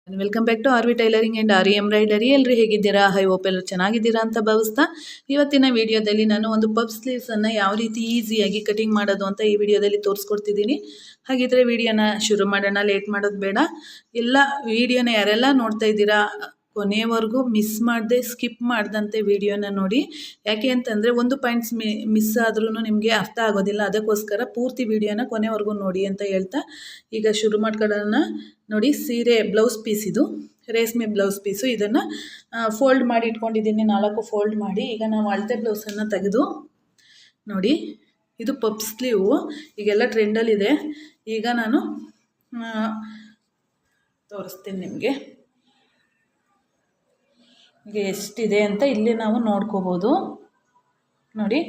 Welcome back to R V tailoring and our embroidery. ಎಲ್ಲರೂ ಹೇಗಿದ್ದೀರಾ? I hope ಎಲ್ಲರೂ ಚೆನ್ನಾಗಿದ್ದೀರಾ ಅಂತ ಭಾವಿಸ್ತಾ ಇವತ್ತಿನ ವಿಡಿಯೋದಲ್ಲಿ ನಾನು ಒಂದು ಪಫ್ ಸ್ಲೀವ್ಸನ್ನು ಯಾವ ರೀತಿ ಈಸಿಯಾಗಿ ಕಟಿಂಗ್ ಮಾಡೋದು ಅಂತ ಈ ವಿಡಿಯೋದಲ್ಲಿ ತೋರಿಸ್ಕೊಡ್ತಿದ್ದೀನಿ. ಹಾಗಿದ್ರೆ ವಿಡಿಯೋನ ಶುರು ಮಾಡೋಣ, ಲೇಟ್ ಮಾಡೋದು ಬೇಡ. ಎಲ್ಲ ವಿಡಿಯೋನ ಯಾರೆಲ್ಲ ನೋಡ್ತಾ ಇದ್ದೀರಾ ಕೊನೆಯವರೆಗೂ ಮಿಸ್ ಮಾಡದೆ ಸ್ಕಿಪ್ ಮಾಡ್ದಂತೆ ವಿಡಿಯೋನ ನೋಡಿ. ಯಾಕೆ ಅಂತಂದರೆ ಒಂದು ಪಾಯಿಂಟ್ಸ್ ಮಿಸ್ ಆದ್ರೂ ನಿಮಗೆ ಅರ್ಥ ಆಗೋದಿಲ್ಲ. ಅದಕ್ಕೋಸ್ಕರ ಪೂರ್ತಿ ವಿಡಿಯೋನ ಕೊನೆವರೆಗೂ ನೋಡಿ ಅಂತ ಹೇಳ್ತಾ ಈಗ ಶುರು ಮಾಡ್ಕೊಳ್ಳೋಣ. ನೋಡಿ, ಸೀರೆ ಬ್ಲೌಸ್ ಪೀಸ್, ಇದು ರೇಷ್ಮೆ ಬ್ಲೌಸ್ ಪೀಸು. ಇದನ್ನು ಫೋಲ್ಡ್ ಮಾಡಿ ಇಟ್ಕೊಂಡಿದ್ದೀನಿ, 4 ಫೋಲ್ಡ್ ಮಾಡಿ. ಈಗ ನಾವು ಅಳತೆ ಬ್ಲೌಸನ್ನು ತೆಗೆದು ನೋಡಿ, ಇದು ಪಫ್ ಸ್ಲೀವು ಈಗೆಲ್ಲ ಟ್ರೆಂಡಲ್ಲಿದೆ. ಈಗ ನಾನು ತೋರಿಸ್ತೀನಿ ನಿಮಗೆ ಈಗ ಎಷ್ಟಿದೆ ಅಂತ ಇಲ್ಲಿ ನಾವು ನೋಡ್ಕೋಬೋದು. ನೋಡಿ,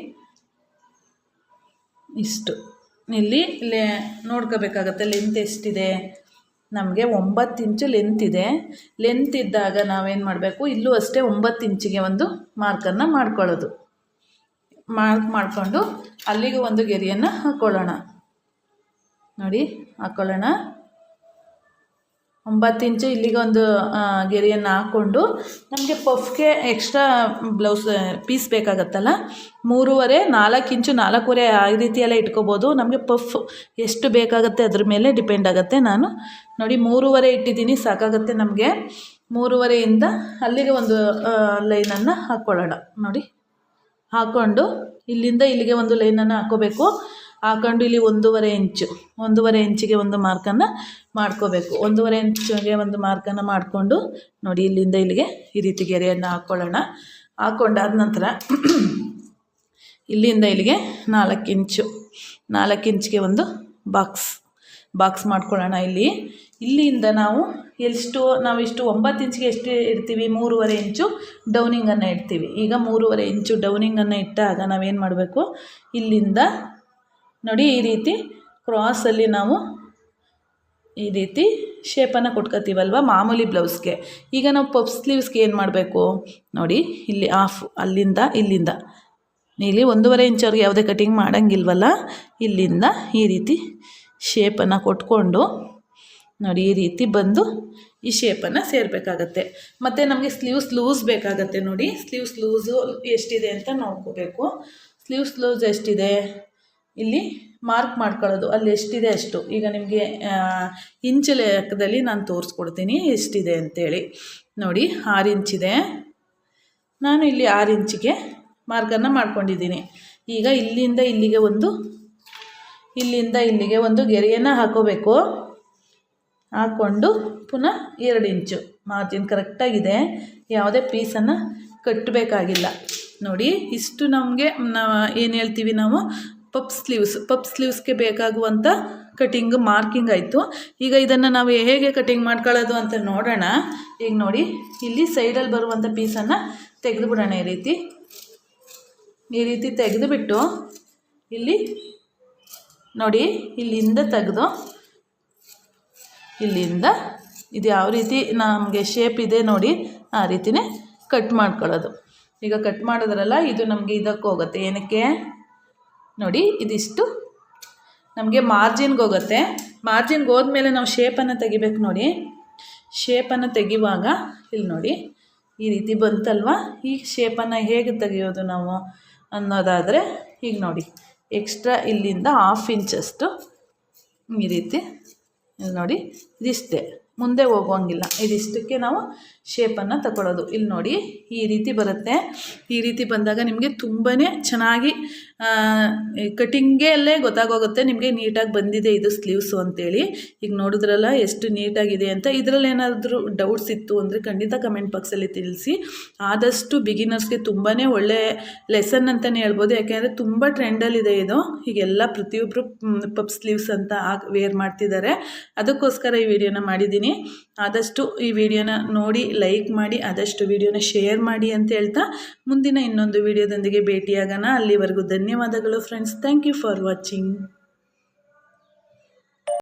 ಇಷ್ಟು ಇಲ್ಲಿ ನೋಡ್ಕೋಬೇಕಾಗತ್ತೆ. ಲೆಂತ್ ಎಷ್ಟಿದೆ ನಮಗೆ? 9 ಇಂಚು ಲೆಂತ್ ಇದೆ. ಲೆಂತ್ ಇದ್ದಾಗ ನಾವೇನು ಮಾಡಬೇಕು, ಇಲ್ಲೂ ಅಷ್ಟೇ 9 ಇಂಚಿಗೆ ಒಂದು ಮಾರ್ಕನ್ನು ಮಾಡ್ಕೊಳ್ಳೋದು. ಮಾರ್ಕ್ ಮಾಡಿಕೊಂಡು ಅಲ್ಲಿಗೆ ಒಂದು ಗೆರೆಯನ್ನು ಹಾಕ್ಕೊಳ್ಳೋಣ. ನೋಡಿ, ಹಾಕ್ಕೊಳ್ಳೋಣ. 9 ಇಂಚು ಇಲ್ಲಿಗೆ ಒಂದು ಗೆರೆಯನ್ನು ಹಾಕ್ಕೊಂಡು ನಮಗೆ ಪಫ್ಗೆ ಎಕ್ಸ್ಟ್ರಾ ಬ್ಲೌಸ್ ಪೀಸ್ ಬೇಕಾಗತ್ತಲ್ಲ, 3.5 4 ಇಂಚು 4.5 ಆ ರೀತಿಯೆಲ್ಲ ಇಟ್ಕೋಬೋದು. ನಮಗೆ ಪಫ್ ಎಷ್ಟು ಬೇಕಾಗುತ್ತೆ ಅದ್ರ ಮೇಲೆ ಡಿಪೆಂಡ್ ಆಗುತ್ತೆ. ನಾನು ನೋಡಿ 3.5 ಇಟ್ಟಿದ್ದೀನಿ, ಸಾಕಾಗುತ್ತೆ ನಮಗೆ. 3.5ಇಂದ ಅಲ್ಲಿಗೆ ಒಂದು ಲೈನನ್ನು ಹಾಕ್ಕೊಳ್ಳೋಣ. ನೋಡಿ, ಹಾಕ್ಕೊಂಡು ಇಲ್ಲಿಂದ ಇಲ್ಲಿಗೆ ಒಂದು ಲೈನನ್ನು ಹಾಕ್ಕೋಬೇಕು. ಹಾಕೊಂಡು ಇಲ್ಲಿ 1.5 ಇಂಚಿಗೆ ಒಂದು ಮಾರ್ಕನ್ನು ಮಾಡ್ಕೋಬೇಕು. 1.5 ಇಂಚಿಗೆ ಒಂದು ಮಾರ್ಕನ್ನು ಮಾಡಿಕೊಂಡು ನೋಡಿ, ಇಲ್ಲಿಂದ ಇಲ್ಲಿಗೆ ಈ ರೀತಿ ಗೆರೆಯನ್ನು ಹಾಕ್ಕೊಳ್ಳೋಣ. ಹಾಕ್ಕೊಂಡಾದ ನಂತರ ಇಲ್ಲಿಂದ ಇಲ್ಲಿಗೆ 4 ಇಂಚಿಗೆ ಒಂದು ಬಾಕ್ಸ್ ಮಾಡ್ಕೊಳ್ಳೋಣ. ಇಲ್ಲಿಂದ ನಾವಿಷ್ಟು 9 ಇಂಚಿಗೆ ಎಷ್ಟು ಇಡ್ತೀವಿ? 3.5 ಇಂಚು ಡೌನಿಂಗನ್ನು ಇಡ್ತೀವಿ. ಈಗ 3.5 ಇಂಚು ಡೌನಿಂಗನ್ನು ಇಟ್ಟಾಗ ನಾವೇನು ಮಾಡಬೇಕು, ಇಲ್ಲಿಂದ ನೋಡಿ ಈ ರೀತಿ ಕ್ರಾಸಲ್ಲಿ ನಾವು ಈ ರೀತಿ ಶೇಪನ್ನು ಕೊಟ್ಕೋತೀವಲ್ವ ಮಾಮೂಲಿ ಬ್ಲೌಸ್ಗೆ. ಈಗ ನಾವು ಪಫ್ ಸ್ಲೀವ್ಸ್ಗೆ ಏನು ಮಾಡಬೇಕು ನೋಡಿ, ಇಲ್ಲಿ ಅಲ್ಲಿಂದ ಇಲ್ಲಿಂದ ಇಲ್ಲಿ 1.5 ಇಂಚವ್ರಿಗೆ ಯಾವುದೇ ಕಟಿಂಗ್ ಮಾಡೋಂಗಿಲ್ವಲ್ಲ, ಇಲ್ಲಿಂದ ಈ ರೀತಿ ಶೇಪನ್ನು ಕೊಟ್ಕೊಂಡು ನೋಡಿ ಈ ರೀತಿ ಬಂದು ಈ ಶೇಪನ್ನು ಸೇರಬೇಕಾಗತ್ತೆ. ಮತ್ತು ನಮಗೆ ಸ್ಲೀವ್ಸ್ ಲೂಸ್ ಬೇಕಾಗತ್ತೆ. ನೋಡಿ, ಸ್ಲೀವ್ಸ್ ಲೂಸು ಎಷ್ಟಿದೆ ಅಂತ ನೋಡ್ಕೋಬೇಕು. ಸ್ಲೀವ್ಸ್ ಲೂಸ್ ಎಷ್ಟಿದೆ ಇಲ್ಲಿ ಮಾರ್ಕ್ ಮಾಡ್ಕೊಳ್ಳೋದು, ಅಲ್ಲಿ ಎಷ್ಟಿದೆ ಅಷ್ಟು. ಈಗ ನಿಮಗೆ ಇಂಚು ಲೆಕ್ಕದಲ್ಲಿ ನಾನು ತೋರಿಸ್ಕೊಡ್ತೀನಿ ಎಷ್ಟಿದೆ ಅಂತೇಳಿ. ನೋಡಿ, 6 ಇಂಚಿದೆ. ನಾನು ಇಲ್ಲಿ 6 ಇಂಚಿಗೆ ಮಾರ್ಕನ್ನು ಮಾಡ್ಕೊಂಡಿದ್ದೀನಿ. ಈಗ ಇಲ್ಲಿಂದ ಇಲ್ಲಿಗೆ ಒಂದು ಗೆರೆಯನ್ನು ಹಾಕೋಬೇಕು. ಹಾಕ್ಕೊಂಡು ಪುನಃ 2 ಇಂಚು ಮಾರ್ಜಿನ್ ಕರೆಕ್ಟಾಗಿದೆ. ಯಾವುದೇ ಪೀಸನ್ನು ಕಟ್ಟಬೇಕಾಗಿಲ್ಲ. ನೋಡಿ, ಇಷ್ಟು ನಮಗೆ ಏನು ಹೇಳ್ತೀವಿ ನಾವು ಪಫ್ ಸ್ಲೀವ್ಸ್ಗೆ ಬೇಕಾಗುವಂಥ ಕಟಿಂಗ್ ಮಾರ್ಕಿಂಗ್ ಆಯಿತು. ಈಗ ಇದನ್ನು ನಾವು ಹೇಗೆ ಕಟಿಂಗ್ ಮಾಡ್ಕೊಳ್ಳೋದು ಅಂತ ನೋಡೋಣ. ಈಗ ನೋಡಿ, ಇಲ್ಲಿ ಸೈಡಲ್ಲಿ ಬರುವಂಥ ಪೀಸನ್ನು ತೆಗೆದುಬಿಡೋಣ. ಈ ರೀತಿ ತೆಗೆದುಬಿಟ್ಟು ಇಲ್ಲಿ ನೋಡಿ, ಇಲ್ಲಿಂದ ತೆಗೆದು ಇಲ್ಲಿಂದ ಇದು ಯಾವ ರೀತಿ ನಮಗೆ ಶೇಪ್ ಇದೆ ನೋಡಿ ಆ ರೀತಿಯೇ ಕಟ್ ಮಾಡ್ಕೊಳ್ಳೋದು. ಈಗ ಕಟ್ ಮಾಡಿದ್ರಲ್ಲ, ಇದು ನಮಗೆ ಇದಕ್ಕೆ ಹೋಗುತ್ತೆ. ಏನಕ್ಕೆ ನೋಡಿ, ಇದಿಷ್ಟು ನಮಗೆ ಮಾರ್ಜಿನ್ಗೆ ಹೋಗುತ್ತೆ. ಮಾರ್ಜಿನ್ಗೆ ಹೋದ್ಮೇಲೆ ನಾವು ಶೇಪನ್ನು ತೆಗಿಬೇಕು. ನೋಡಿ, ಶೇಪನ್ನು ತೆಗಿವಾಗ ಇಲ್ಲಿ ನೋಡಿ ಈ ರೀತಿ ಬಂತಲ್ವ, ಈ ಶೇಪನ್ನು ಹೇಗೆ ತೆಗೆಯೋದು ನಾವು ಅನ್ನೋದಾದರೆ ಈಗ ನೋಡಿ, ಎಕ್ಸ್ಟ್ರಾ ಇಲ್ಲಿಂದ 1/2 ಇಂಚಷ್ಟು ಈ ರೀತಿ ಇಲ್ಲಿ ನೋಡಿ, ಇದಿಷ್ಟೇ, ಮುಂದೆ ಹೋಗೋಂಗಿಲ್ಲ. ಇದಿಷ್ಟಕ್ಕೆ ನಾವು ಶೇಪನ್ನು ತಗೊಳ್ಳೋದು. ಇಲ್ಲಿ ನೋಡಿ ಈ ರೀತಿ ಬರುತ್ತೆ. ಈ ರೀತಿ ಬಂದಾಗ ನಿಮಗೆ ತುಂಬಾ ಚೆನ್ನಾಗಿ ಕಟಿಂಗೇ ಗೊತ್ತಾಗೋಗುತ್ತೆ ನಿಮಗೆ ನೀಟಾಗಿ ಬಂದಿದೆ ಇದು ಸ್ಲೀವ್ಸು ಅಂತೇಳಿ. ಈಗ ನೋಡಿದ್ರಲ್ಲ ಎಷ್ಟು ನೀಟಾಗಿದೆ ಅಂತ. ಇದರಲ್ಲಿ ಏನಾದರೂ ಡೌಟ್ಸ್ ಇತ್ತು ಅಂದರೆ ಖಂಡಿತ ಕಮೆಂಟ್ ಬಾಕ್ಸಲ್ಲಿ ತಿಳಿಸಿ. ಆದಷ್ಟು ಬಿಗಿನರ್ಸ್ಗೆ ತುಂಬಾ ಒಳ್ಳೆ ಲೆಸನ್ ಅಂತಲೇ ಹೇಳ್ಬೋದು. ಯಾಕೆಂದರೆ ತುಂಬ ಟ್ರೆಂಡಲ್ಲಿದೆ ಇದು. ಈಗೆಲ್ಲ ಪ್ರತಿಯೊಬ್ಬರು ಪಫ್ ಸ್ಲೀವ್ಸ್ ಅಂತ ವೇರ್ ಮಾಡ್ತಿದ್ದಾರೆ. ಅದಕ್ಕೋಸ್ಕರ ಈ ವಿಡಿಯೋನ ಮಾಡಿದ್ದೀನಿ. ಆದಷ್ಟು ಈ ವಿಡಿಯೋನ ನೋಡಿ ಲೈಕ್ ಮಾಡಿ, ಆದಷ್ಟು ವಿಡಿಯೋನ ಶೇರ್ ಮಾಡಿ ಅಂತ ಹೇಳ್ತಾ ಮುಂದಿನ ಇನ್ನೊಂದು ವಿಡಿಯೋದೊಂದಿಗೆ ಭೇಟಿಯಾಗೋಣ. ಅಲ್ಲಿವರೆಗೂ ಧನ್ಯವಾದಗಳು friends. Thank you for watching.